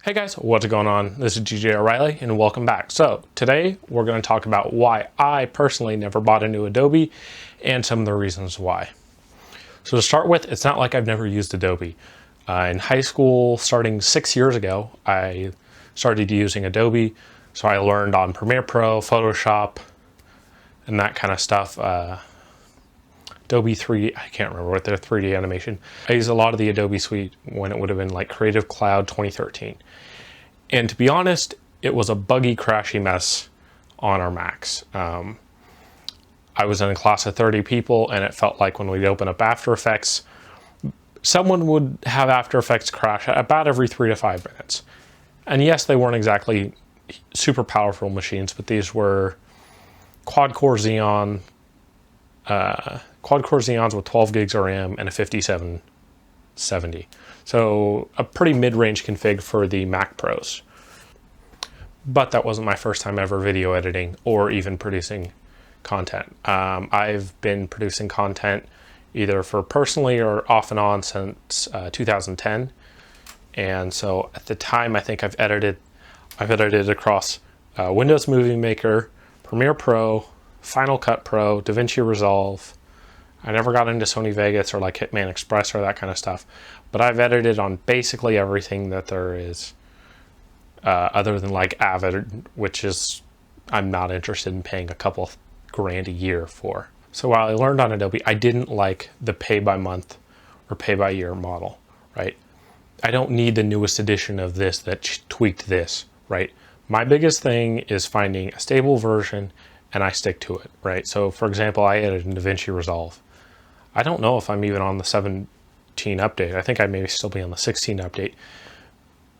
Hey guys, what's going on? This is GJ O'Reilly and welcome back. So today we're going to talk about why I personally never bought a new Adobe and some of the reasons why. So to start with, it's not like I've never used Adobe. In high school, starting 6 years ago, I started using Adobe. So I learned on Premiere Pro, Photoshop, and that kind of stuff. Adobe 3D, I can't remember what their 3D animation. I used a lot of the Adobe suite when it would have been like Creative Cloud 2013. And to be honest, it was a buggy, crashy mess on our Macs. I was in a class of 30 people and it felt like when we'd open up After Effects, someone would have After Effects crash about every 3 to 5 minutes. And yes, they weren't exactly super powerful machines, but these were quad-core Xeons with 12 gigs of RAM and a 5770. So a pretty mid-range config for the Mac Pros. But that wasn't my first time ever video editing or even producing content. I've been producing content either for personally or off and on since 2010. And so at the time, I think I've edited across Windows Movie Maker, Premiere Pro, Final Cut Pro, DaVinci Resolve. I never got into Sony Vegas or like Hitman Express or that kind of stuff, but I've edited on basically everything that there is, other than like Avid, which is I'm not interested in paying a couple grand a year for. So while I learned on Adobe, I didn't like the pay by month or pay by year model, right? I don't need the newest edition of this that tweaked this, right? My biggest thing is finding a stable version and I stick to it, right? So for example, I edited in DaVinci Resolve. I don't know if I'm even on the 17 update. I think I may still be on the 16 update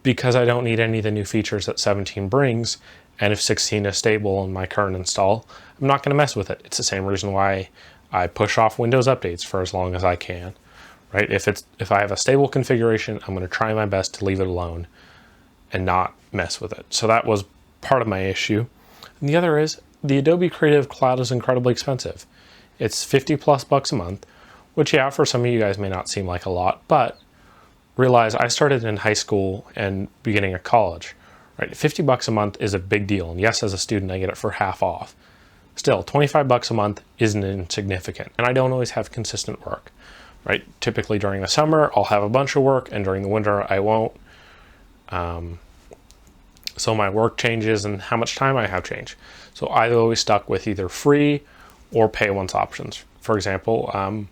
because I don't need any of the new features that 17 brings. And if 16 is stable in my current install, I'm not gonna mess with it. It's the same reason why I push off Windows updates for as long as I can, right? If I have a stable configuration, I'm gonna try my best to leave it alone and not mess with it. So that was part of my issue. And the other is the Adobe Creative Cloud is incredibly expensive. It's 50 plus bucks a month, which yeah, for some of you guys may not seem like a lot, but realize I started in high school and beginning of college, right? 50 bucks a month is a big deal. And yes, as a student, I get it for half off. Still, 25 bucks a month isn't insignificant. And I don't always have consistent work, right? Typically during the summer, I'll have a bunch of work and during the winter, I won't. So my work changes and how much time I have changed. So I've always stuck with either free or pay once options. For example, a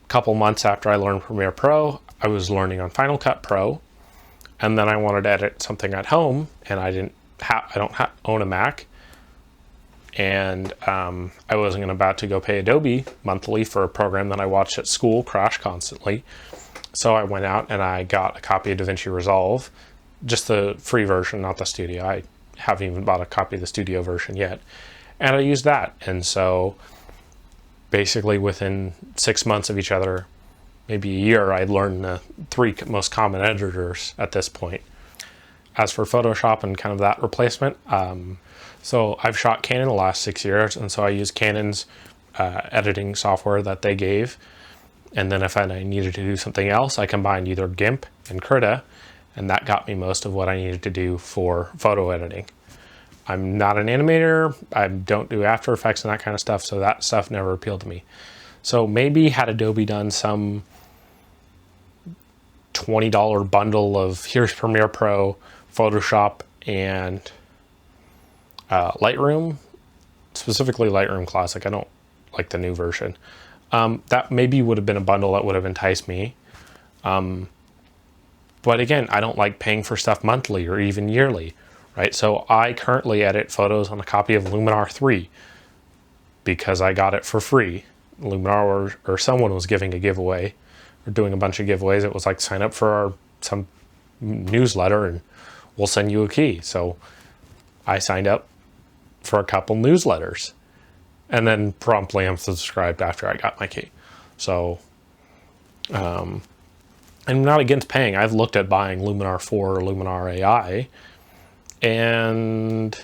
couple months after I learned Premiere Pro, I was learning on Final Cut Pro, and then I wanted to edit something at home, and I don't own a Mac, and I wasn't about to go pay Adobe monthly for a program that I watched at school crash constantly. So I went out and I got a copy of DaVinci Resolve, just the free version, not the studio. I haven't even bought a copy of the studio version yet. And I used that. And so basically within 6 months of each other, maybe a year, I'd learned the 3 most common editors at this point. As for Photoshop and kind of that replacement, so I've shot Canon the last 6 years, and so I use Canon's editing software that they gave. And then if I needed to do something else, I combined either GIMP and Krita, and that got me most of what I needed to do for photo editing. I'm not an animator, I don't do After Effects and that kind of stuff, so that stuff never appealed to me. So maybe had Adobe done some $20 bundle of here's Premiere Pro, Photoshop, and Lightroom, specifically Lightroom Classic. I don't like the new version. That maybe would have been a bundle that would have enticed me. But again, I don't like paying for stuff monthly or even yearly, right? So I currently edit photos on a copy of Luminar 3 because I got it for free. Luminar or someone was giving a giveaway or doing a bunch of giveaways. It was like sign up for some newsletter and we'll send you a key. So I signed up for a couple newsletters and then promptly unsubscribed after I got my key. So I'm not against paying. I've looked at buying Luminar 4 or Luminar AI, and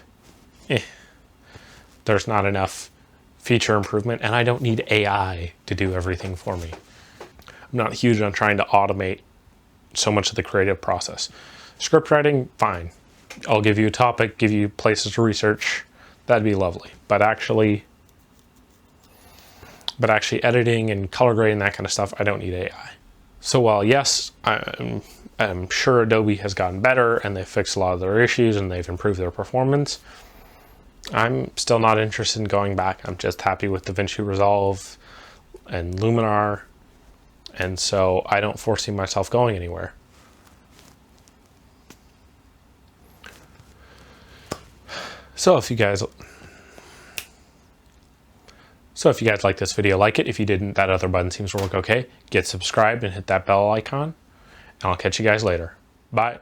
there's not enough feature improvement, and I don't need AI to do everything for me. I'm not huge on trying to automate so much of the creative process. Script writing, fine. I'll give you a topic, give you places to research. That'd be lovely. But actually editing and color grading, that kind of stuff, I don't need AI. So while yes, I'm sure Adobe has gotten better and they've fixed a lot of their issues and they've improved their performance, I'm still not interested in going back. I'm just happy with DaVinci Resolve and Luminar, and so I don't foresee myself going anywhere. So if you guys like this video, like it. If you didn't, that other button seems to work okay. Get subscribed and hit that bell icon, and I'll catch you guys later. Bye.